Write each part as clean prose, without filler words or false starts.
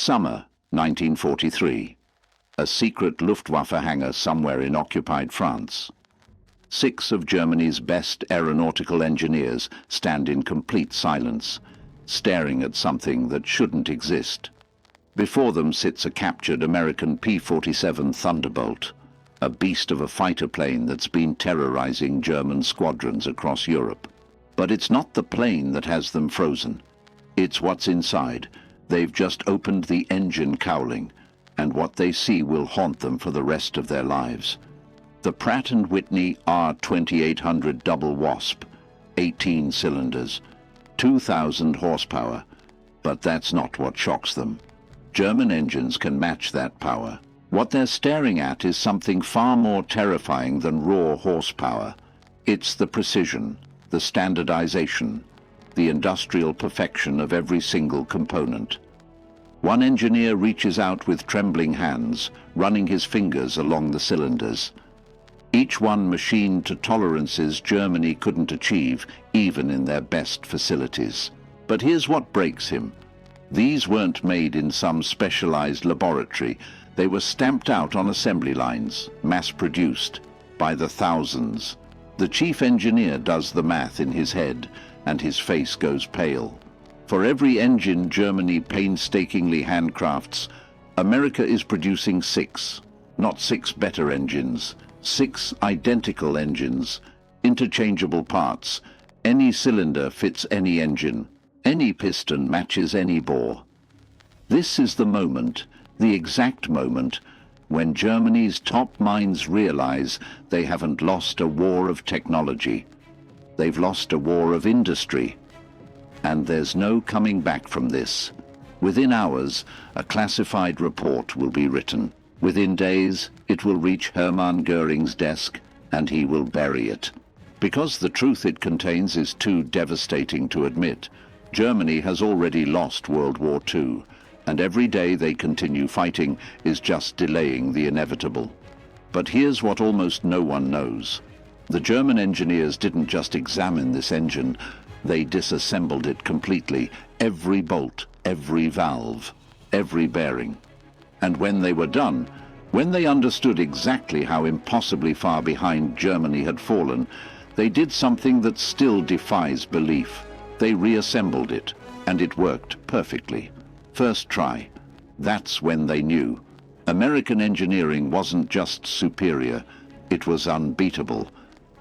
Summer 1943. A secret Luftwaffe hangar somewhere in occupied France. 6 of Germany's best aeronautical engineers stand in complete silence, staring at something that shouldn't exist. Before them sits a captured American P-47 Thunderbolt, a beast of a fighter plane that's been terrorizing German squadrons across Europe. But it's not the plane that has them frozen. It's what's inside. They've just opened the engine cowling, and what they see will haunt them for the rest of their lives. The Pratt & Whitney R2800 Double Wasp, 18 cylinders, 2,000 horsepower, but that's not what shocks them. German engines can match that power. What they're staring at is something far more terrifying than raw horsepower. It's the precision, the standardization, the industrial perfection of every single component. One engineer reaches out with trembling hands, running his fingers along the cylinders. Each one machined to tolerances Germany couldn't achieve, even in their best facilities. But here's what breaks him. These weren't made in some specialized laboratory. They were stamped out on assembly lines, mass-produced, by the thousands. The chief engineer does the math in his head, and his face goes pale. For every engine Germany painstakingly handcrafts, America is producing 6, not 6 better engines, 6 identical engines, interchangeable parts. Any cylinder fits any engine, any piston matches any bore. This is the moment, the exact moment, when Germany's top minds realize they haven't lost a war of technology. They've lost a war of industry. And there's no coming back from this. Within hours, a classified report will be written. Within days, it will reach Hermann Göring's desk, and he will bury it. Because the truth it contains is too devastating to admit, Germany has already lost World War II, and every day they continue fighting is just delaying the inevitable. But here's what almost no one knows. The German engineers didn't just examine this engine, they disassembled it completely, every bolt, every valve, every bearing. And when they were done, when they understood exactly how impossibly far behind Germany had fallen, they did something that still defies belief. They reassembled it, and it worked perfectly. First try. That's when they knew. American engineering wasn't just superior, it was unbeatable.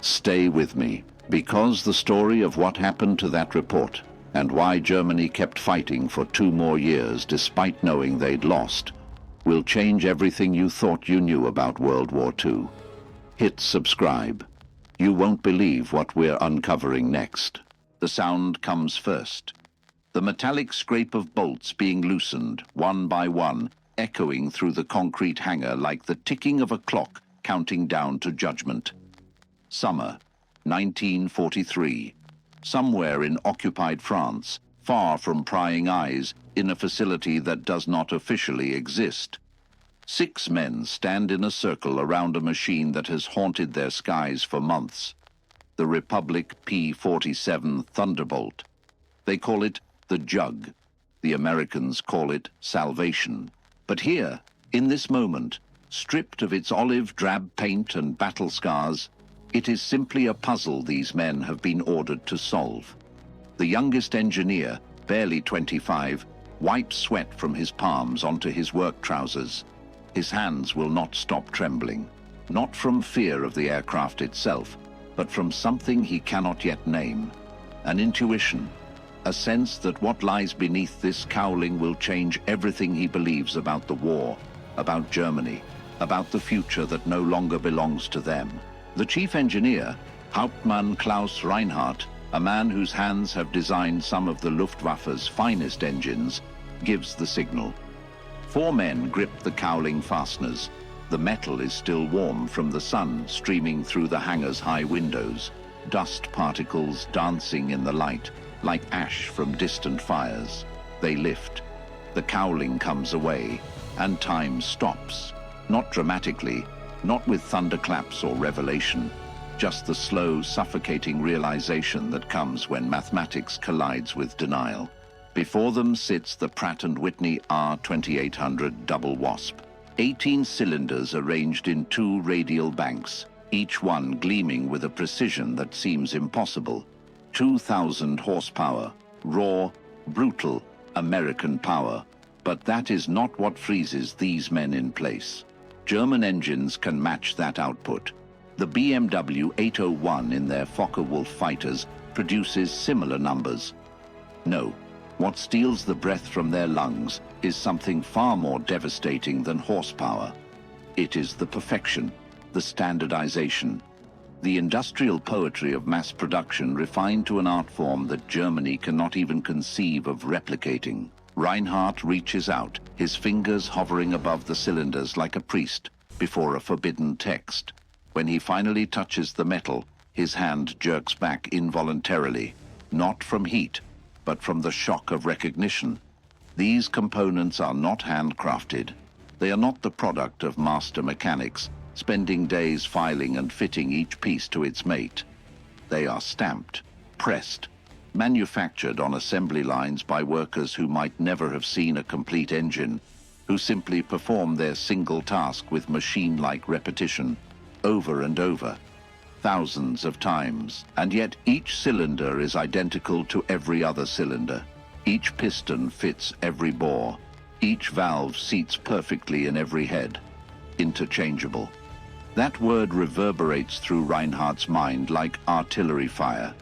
Stay with me, because the story of what happened to that report, and why Germany kept fighting for 2 more years despite knowing they'd lost, will change everything you thought you knew about World War II. Hit subscribe. You won't believe what we're uncovering next. The sound comes first. The metallic scrape of bolts being loosened, one by one, echoing through the concrete hangar like the ticking of a clock counting down to judgment. Summer 1943. Somewhere in occupied France, far from prying eyes, in a facility that does not officially exist. 6 men stand in a circle around a machine that has haunted their skies for months. The Republic P-47 Thunderbolt. They call it the Jug. The Americans call it Salvation. But here, in this moment, stripped of its olive drab paint and battle scars, it is simply a puzzle these men have been ordered to solve. The youngest engineer, barely 25, wipes sweat from his palms onto his work trousers. His hands will not stop trembling, not from fear of the aircraft itself, but from something he cannot yet name. An intuition, a sense that what lies beneath this cowling will change everything he believes about the war, about Germany, about the future that no longer belongs to them. The chief engineer, Hauptmann Klaus Reinhardt, a man whose hands have designed some of the Luftwaffe's finest engines, gives the signal. 4 men grip the cowling fasteners. The metal is still warm from the sun streaming through the hangar's high windows, dust particles dancing in the light, like ash from distant fires. They lift. The cowling comes away, and time stops. Not dramatically, not with thunderclaps or revelation, just the slow, suffocating realization that comes when mathematics collides with denial. Before them sits the Pratt & Whitney R2800 Double Wasp. 18 cylinders arranged in 2 radial banks, each one gleaming with a precision that seems impossible. 2,000 horsepower, raw, brutal, American power. But that is not what freezes these men in place. German engines can match that output. The BMW 801 in their Focke-Wulf fighters produces similar numbers. No, what steals the breath from their lungs is something far more devastating than horsepower. It is the perfection, the standardization, the industrial poetry of mass production refined to an art form that Germany cannot even conceive of replicating. Reinhardt reaches out, his fingers hovering above the cylinders like a priest before a forbidden text. When he finally touches the metal, his hand jerks back involuntarily, not from heat, but from the shock of recognition. These components are not handcrafted. They are not the product of master mechanics, spending days filing and fitting each piece to its mate. They are stamped, pressed, manufactured on assembly lines by workers who might never have seen a complete engine, who simply perform their single task with machine-like repetition, over and over, thousands of times, and yet each cylinder is identical to every other cylinder. Each piston fits every bore. Each valve seats perfectly in every head. Interchangeable. That word reverberates through Reinhardt's mind like artillery fire.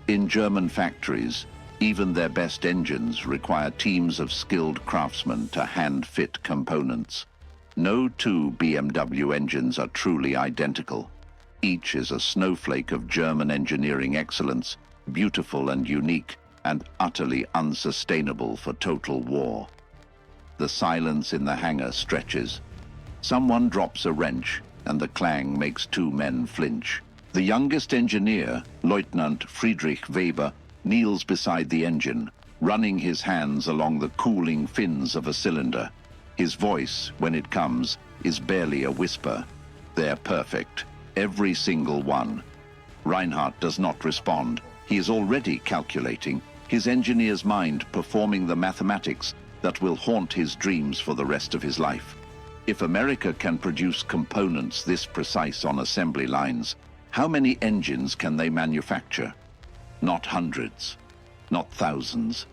In German factories, even their best engines require teams of skilled craftsmen to hand-fit components. No 2 BMW engines are truly identical. Each is a snowflake of German engineering excellence, beautiful and unique, and utterly unsustainable for total war. The silence in the hangar stretches. Someone drops a wrench, and the clang makes 2 men flinch. The youngest engineer, Lieutenant Friedrich Weber, kneels beside the engine, running his hands along the cooling fins of a cylinder. His voice, when it comes, is barely a whisper. They're perfect, every single one. Reinhardt does not respond. He is already calculating, his engineer's mind performing the mathematics that will haunt his dreams for the rest of his life. If America can produce components this precise on assembly lines, how many engines can they manufacture? Not hundreds, not thousands,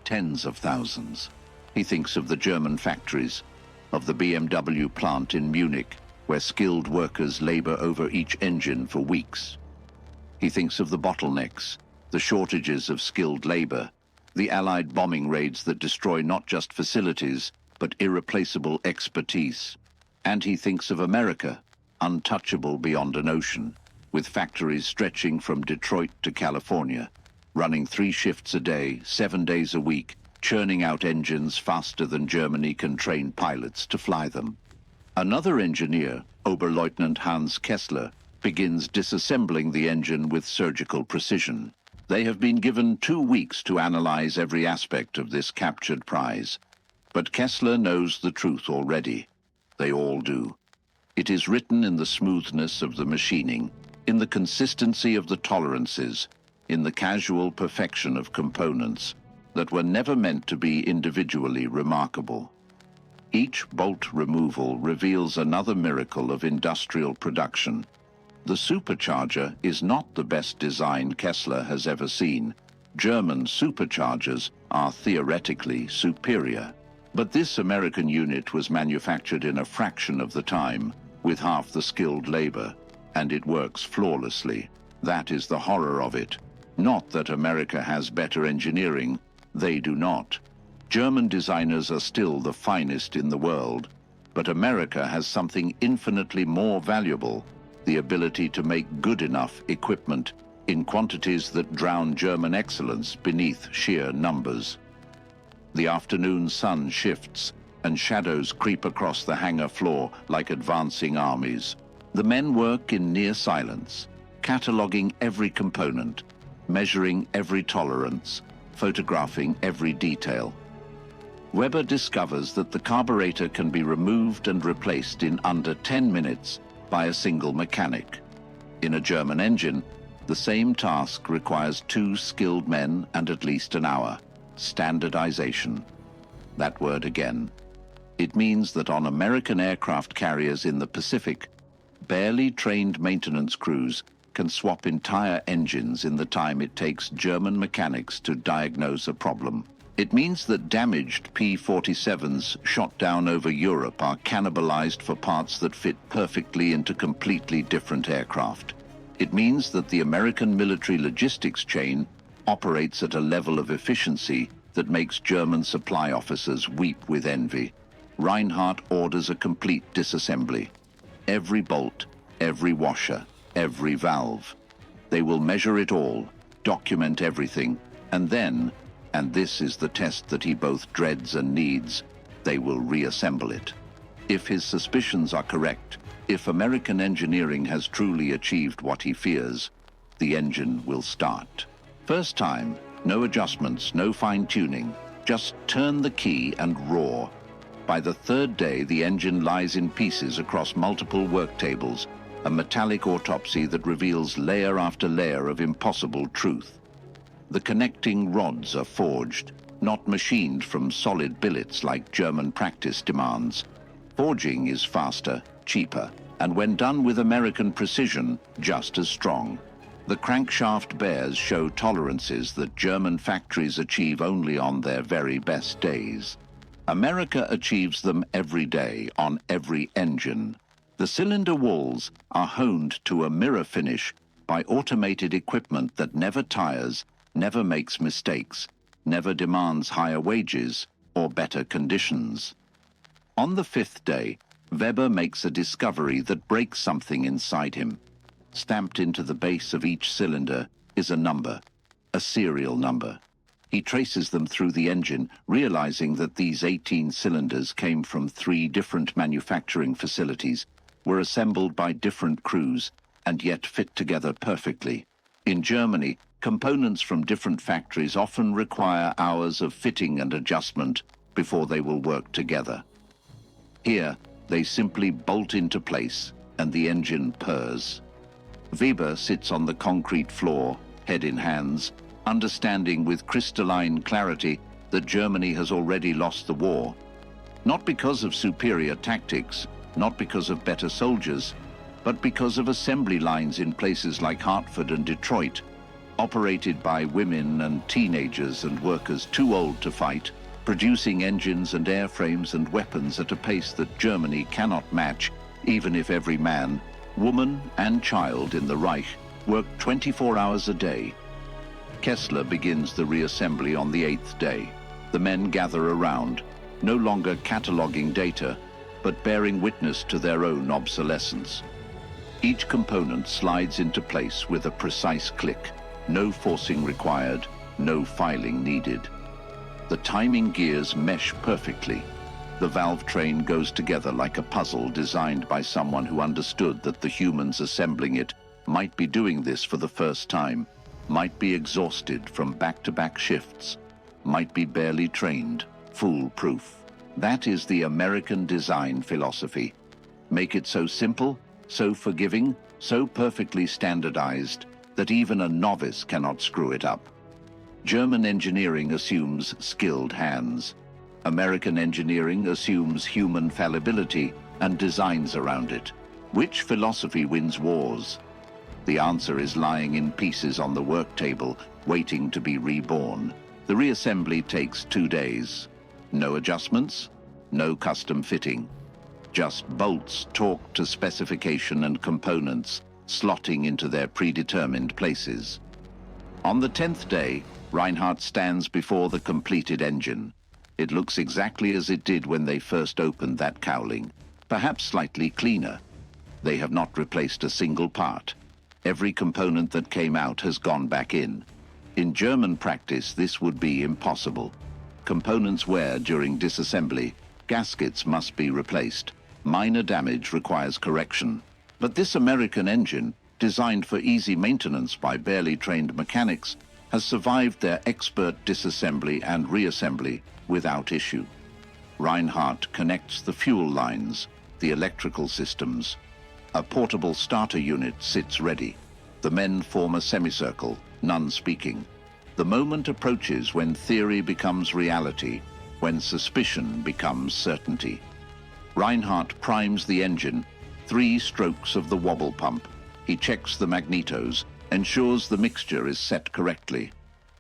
tens of thousands. He thinks of the German factories, of the BMW plant in Munich, where skilled workers labor over each engine for weeks. He thinks of the bottlenecks, the shortages of skilled labor, the Allied bombing raids that destroy not just facilities, but irreplaceable expertise. And he thinks of America, untouchable beyond an ocean, with factories stretching from Detroit to California, running 3 shifts a day, 7 days a week, churning out engines faster than Germany can train pilots to fly them. Another engineer, Oberleutnant Hans Kessler, begins disassembling the engine with surgical precision. They have been given 2 weeks to analyze every aspect of this captured prize. But Kessler knows the truth already. They all do. It is written in the smoothness of the machining, in the consistency of the tolerances, in the casual perfection of components that were never meant to be individually remarkable. Each bolt removal reveals another miracle of industrial production. The supercharger is not the best design Kessler has ever seen. German superchargers are theoretically superior. But this American unit was manufactured in a fraction of the time, with half the skilled labor, and it works flawlessly. That is the horror of it. Not that America has better engineering. They do not. German designers are still the finest in the world, but America has something infinitely more valuable, the ability to make good enough equipment in quantities that drown German excellence beneath sheer numbers. The afternoon sun shifts, and shadows creep across the hangar floor like advancing armies. The men work in near silence, cataloging every component, measuring every tolerance, photographing every detail. Weber discovers that the carburetor can be removed and replaced in under 10 minutes by a single mechanic. In a German engine, the same task requires 2 skilled men and at least an hour. Standardization. That word again. It means that on American aircraft carriers in the Pacific, barely trained maintenance crews can swap entire engines in the time it takes German mechanics to diagnose a problem. It means that damaged P-47s shot down over Europe are cannibalized for parts that fit perfectly into completely different aircraft. It means that the American military logistics chain operates at a level of efficiency that makes German supply officers weep with envy. Reinhardt orders a complete disassembly. Every bolt, every washer, every valve. They will measure it all, document everything, and then, and this is the test that he both dreads and needs, they will reassemble it. If his suspicions are correct, if American engineering has truly achieved what he fears, the engine will start. First time, no adjustments, no fine-tuning, just turn the key and roar. By the third day, the engine lies in pieces across multiple work tables, a metallic autopsy that reveals layer after layer of impossible truth. The connecting rods are forged, not machined from solid billets like German practice demands. Forging is faster, cheaper, and when done with American precision, just as strong. The crankshaft bears show tolerances that German factories achieve only on their very best days. America achieves them every day on every engine. The cylinder walls are honed to a mirror finish by automated equipment that never tires, never makes mistakes, never demands higher wages or better conditions. On the fifth day, Weber makes a discovery that breaks something inside him. Stamped into the base of each cylinder is a number, a serial number. He traces them through the engine, realizing that these 18 cylinders came from 3 different manufacturing facilities, were assembled by different crews, and yet fit together perfectly. In Germany, components from different factories often require hours of fitting and adjustment before they will work together. Here, they simply bolt into place, and the engine purrs. Weber sits on the concrete floor, head in hands, understanding with crystalline clarity that Germany has already lost the war. Not because of superior tactics, not because of better soldiers, but because of assembly lines in places like Hartford and Detroit, operated by women and teenagers and workers too old to fight, producing engines and airframes and weapons at a pace that Germany cannot match, even if every man, woman and child in the Reich worked 24 hours a day. Kessler begins the reassembly on the 8th day. The men gather around, no longer cataloging data, but bearing witness to their own obsolescence. Each component slides into place with a precise click, no forcing required, no filing needed. The timing gears mesh perfectly. The valve train goes together like a puzzle designed by someone who understood that the humans assembling it might be doing this for the first time, might be exhausted from back-to-back shifts, might be barely trained, foolproof. That is the American design philosophy. Make it so simple, so forgiving, so perfectly standardized that even a novice cannot screw it up. German engineering assumes skilled hands. American engineering assumes human fallibility and designs around it. Which philosophy wins wars? The answer is lying in pieces on the work table, waiting to be reborn. The reassembly takes 2 days. No adjustments, no custom fitting. Just bolts torqued to specification and components slotting into their predetermined places. On the 10th day, Reinhardt stands before the completed engine. It looks exactly as it did when they first opened that cowling, perhaps slightly cleaner. They have not replaced a single part. Every component that came out has gone back in. In German practice, this would be impossible. Components wear during disassembly. Gaskets must be replaced. Minor damage requires correction. But this American engine, designed for easy maintenance by barely trained mechanics, has survived their expert disassembly and reassembly without issue. Reinhardt connects the fuel lines, the electrical systems. A portable starter unit sits ready. The men form a semicircle, none speaking. The moment approaches when theory becomes reality, when suspicion becomes certainty. Reinhardt primes the engine, 3 strokes of the wobble pump. He checks the magnetos, ensures the mixture is set correctly.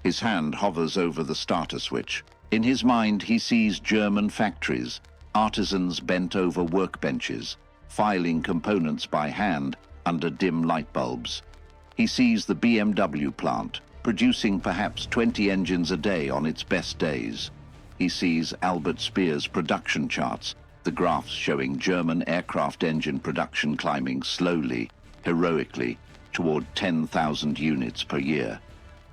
His hand hovers over the starter switch. In his mind, he sees German factories, artisans bent over workbenches, filing components by hand under dim light bulbs. He sees the BMW plant, producing perhaps 20 engines a day on its best days. He sees Albert Speer's production charts, the graphs showing German aircraft engine production climbing slowly, heroically, toward 10,000 units per year.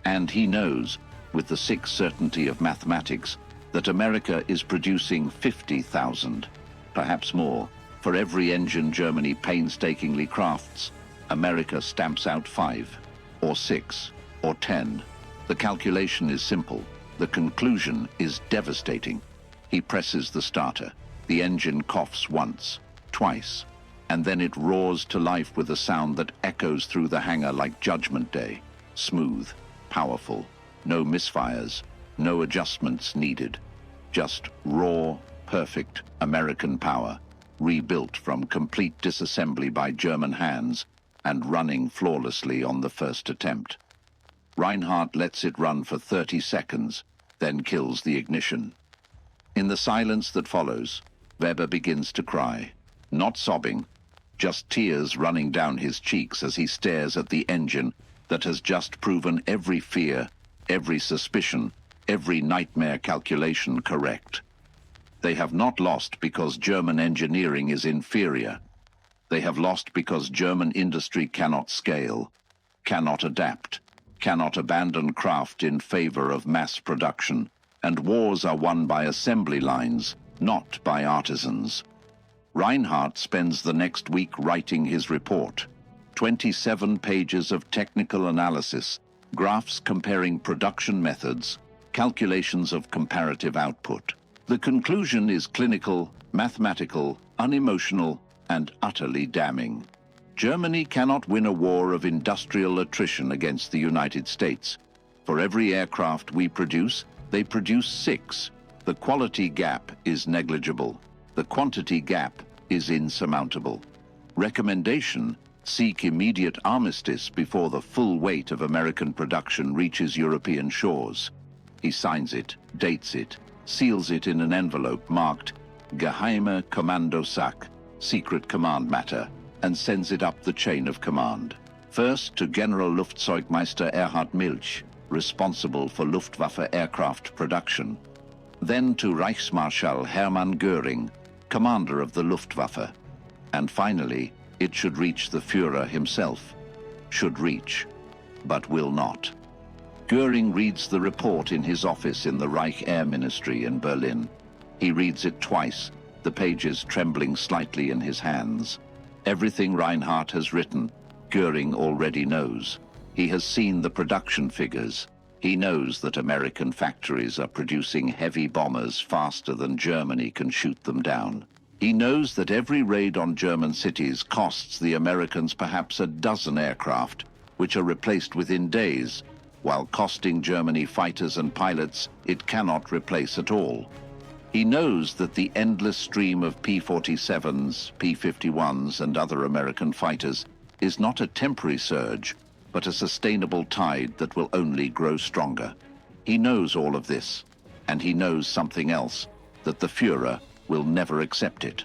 And he knows, with the sick certainty of mathematics, that America is producing 50,000, perhaps more. For every engine Germany painstakingly crafts, America stamps out 5, or 6, or 10. The calculation is simple. The conclusion is devastating. He presses the starter. The engine coughs once, twice, and then it roars to life with a sound that echoes through the hangar like Judgment Day. Smooth, powerful, no misfires, no adjustments needed. Just raw, perfect American power, rebuilt from complete disassembly by German hands and running flawlessly on the first attempt. Reinhardt lets it run for 30 seconds, then kills the ignition. In the silence that follows, Weber begins to cry, not sobbing, just tears running down his cheeks as he stares at the engine that has just proven every fear, every suspicion, every nightmare calculation correct. They have not lost because German engineering is inferior. They have lost because German industry cannot scale, cannot adapt, cannot abandon craft in favor of mass production, and wars are won by assembly lines, not by artisans. Reinhardt spends the next week writing his report. 27 pages of technical analysis, graphs comparing production methods, calculations of comparative output. The conclusion is clinical, mathematical, unemotional, and utterly damning. Germany cannot win a war of industrial attrition against the United States. For every aircraft we produce, they produce 6. The quality gap is negligible. The quantity gap is insurmountable. Recommendation: seek immediate armistice before the full weight of American production reaches European shores. He signs it, dates it, seals it in an envelope marked Geheime Kommandosache, secret command matter, and sends it up the chain of command. First to General Luftzeugmeister Erhard Milch, responsible for Luftwaffe aircraft production. Then to Reichsmarschall Hermann Göring, commander of the Luftwaffe. And finally, it should reach the Führer himself. Should reach, but will not. Göring reads the report in his office in the Reich Air Ministry in Berlin. He reads it twice, the pages trembling slightly in his hands. Everything Reinhardt has written, Göring already knows. He has seen the production figures. He knows that American factories are producing heavy bombers faster than Germany can shoot them down. He knows that every raid on German cities costs the Americans perhaps a dozen aircraft, which are replaced within days, while costing Germany fighters and pilots it cannot replace at all. He knows that the endless stream of P-47s, P-51s, and other American fighters is not a temporary surge, but a sustainable tide that will only grow stronger. He knows all of this, and he knows something else, that the Führer will never accept it.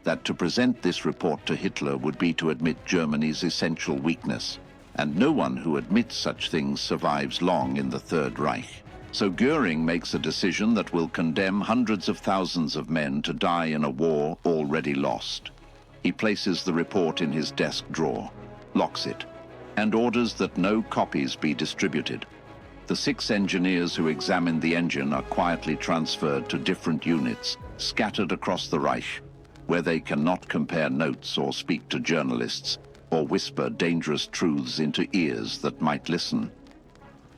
That to present this report to Hitler would be to admit Germany's essential weakness, and no one who admits such things survives long in the Third Reich. So Göring makes a decision that will condemn hundreds of thousands of men to die in a war already lost. He places the report in his desk drawer, locks it, and orders that no copies be distributed. The 6 engineers who examined the engine are quietly transferred to different units, scattered across the Reich, where they cannot compare notes or speak to journalists, or whisper dangerous truths into ears that might listen.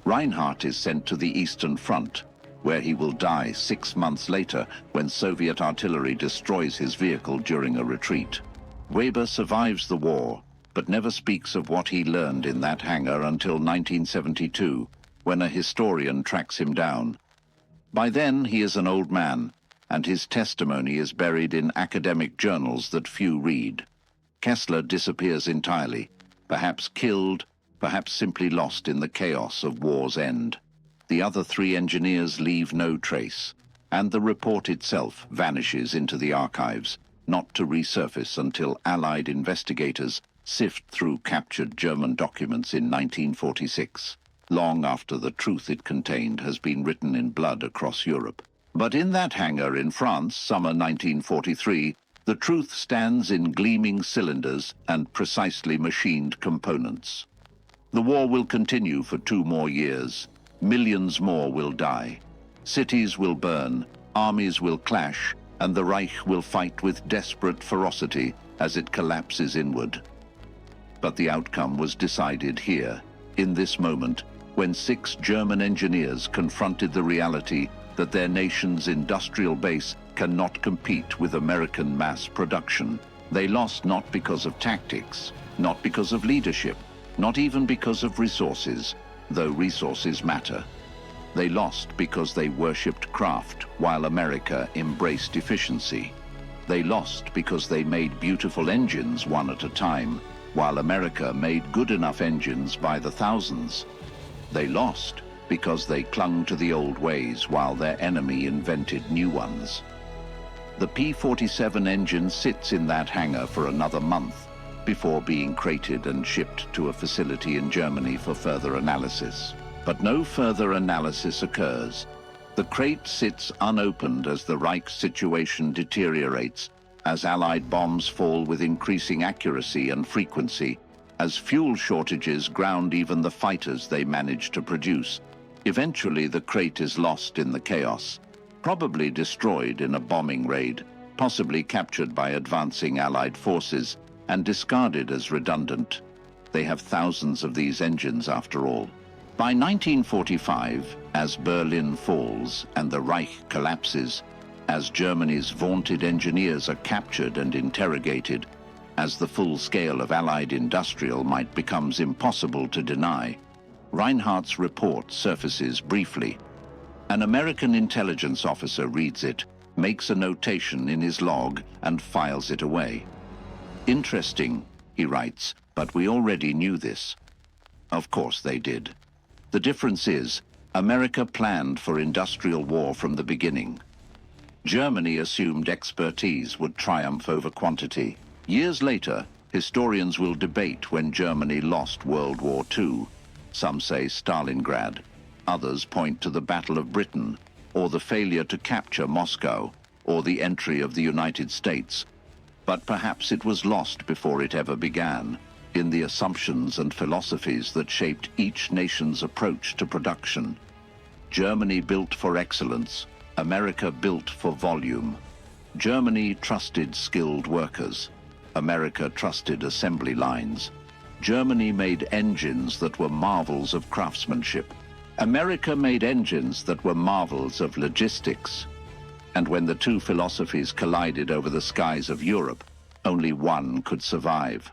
Reinhardt is sent to the Eastern Front, where he will die 6 months later when Soviet artillery destroys his vehicle during a retreat. Weber survives the war, but never speaks of what he learned in that hangar until 1972, when a historian tracks him down. By then, he is an old man, and his testimony is buried in academic journals that few read. Kessler disappears entirely, perhaps killed, perhaps simply lost in the chaos of war's end. The other 3 engineers leave no trace, and the report itself vanishes into the archives, not to resurface until Allied investigators sift through captured German documents in 1946, long after the truth it contained has been written in blood across Europe. But in that hangar in France, summer 1943, the truth stands in gleaming cylinders and precisely machined components. The war will continue for 2 more years. Millions more will die. Cities will burn, armies will clash, and the Reich will fight with desperate ferocity as it collapses inward. But the outcome was decided here, in this moment, when 6 German engineers confronted the reality that their nation's industrial base cannot compete with American mass production. They lost not because of tactics, not because of leadership, not even because of resources, though resources matter. They lost because they worshipped craft while America embraced efficiency. They lost because they made beautiful engines one at a time, while America made good enough engines by the thousands. They lost because they clung to the old ways while their enemy invented new ones. The P-47 engine sits in that hangar for another month before being crated and shipped to a facility in Germany for further analysis. But no further analysis occurs. The crate sits unopened as the Reich's situation deteriorates, as Allied bombs fall with increasing accuracy and frequency, as fuel shortages ground even the fighters they managed to produce. Eventually, the crate is lost in the chaos, probably destroyed in a bombing raid, possibly captured by advancing Allied forces, and discarded as redundant. They have thousands of these engines after all. By 1945, as Berlin falls and the Reich collapses, as Germany's vaunted engineers are captured and interrogated, as the full scale of Allied industrial might becomes impossible to deny, Reinhardt's report surfaces briefly. An American intelligence officer reads it, makes a notation in his log, and files it away. "Interesting," he writes, "but we already knew this." Of course they did. The difference is, America planned for industrial war from the beginning. Germany assumed expertise would triumph over quantity. Years later, historians will debate when Germany lost World War II. Some say Stalingrad. Others point to the Battle of Britain, or the failure to capture Moscow, or the entry of the United States. But perhaps it was lost before it ever began, in the assumptions and philosophies that shaped each nation's approach to production. Germany built for excellence, America built for volume. Germany trusted skilled workers. America trusted assembly lines. Germany made engines that were marvels of craftsmanship. America made engines that were marvels of logistics. And when the 2 philosophies collided over the skies of Europe, only one could survive.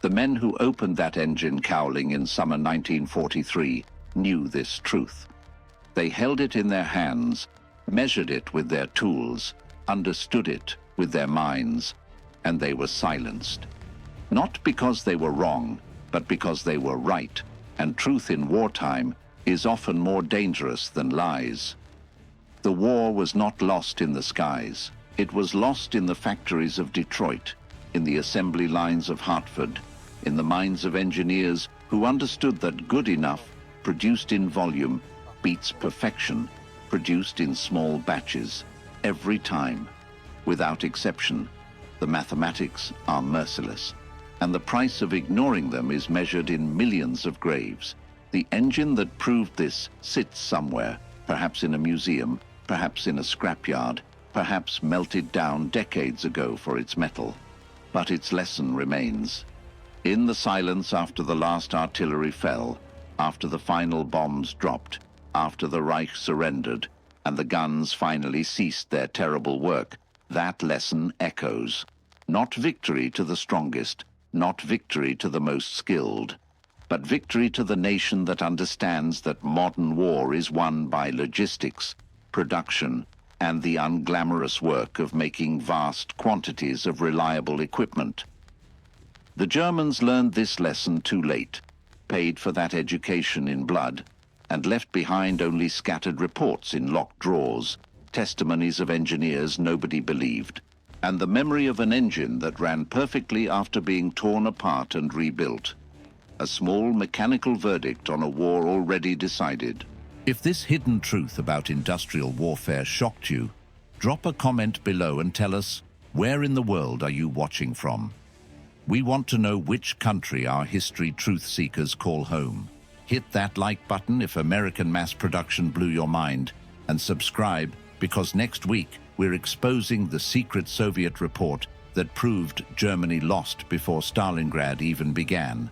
The men who opened that engine cowling in summer 1943 knew this truth. They held it in their hands, measured it with their tools, understood it with their minds, and they were silenced. Not because they were wrong, but because they were right, and truth in wartime is often more dangerous than lies. The war was not lost in the skies. It was lost in the factories of Detroit, in the assembly lines of Hartford, in the minds of engineers who understood that good enough, produced in volume, beats perfection, produced in small batches, every time. Without exception, the mathematics are merciless, and the price of ignoring them is measured in millions of graves. The engine that proved this sits somewhere, perhaps in a museum, perhaps in a scrapyard, perhaps melted down decades ago for its metal. But its lesson remains. In the silence after the last artillery fell, after the final bombs dropped, after the Reich surrendered, and the guns finally ceased their terrible work, that lesson echoes. Not victory to the strongest, not victory to the most skilled, but victory to the nation that understands that modern war is won by logistics, production, and the unglamorous work of making vast quantities of reliable equipment. The Germans learned this lesson too late, paid for that education in blood, and left behind only scattered reports in locked drawers, testimonies of engineers nobody believed, and the memory of an engine that ran perfectly after being torn apart and rebuilt. A small mechanical verdict on a war already decided. If this hidden truth about industrial warfare shocked you, drop a comment below and tell us, where in the world are you watching from? We want to know which country our history truth seekers call home. Hit that like button if American mass production blew your mind, and subscribe because next week we're exposing the secret Soviet report that proved Germany lost before Stalingrad even began.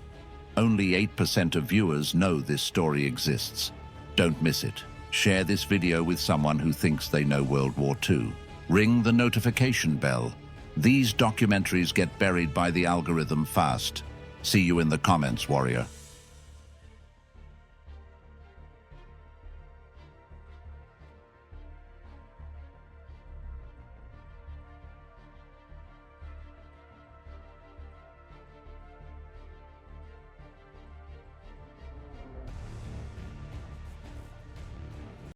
Only 8% of viewers know this story exists. Don't miss it. Share this video with someone who thinks they know World War II. Ring the notification bell. These documentaries get buried by the algorithm fast. See you in the comments, warrior.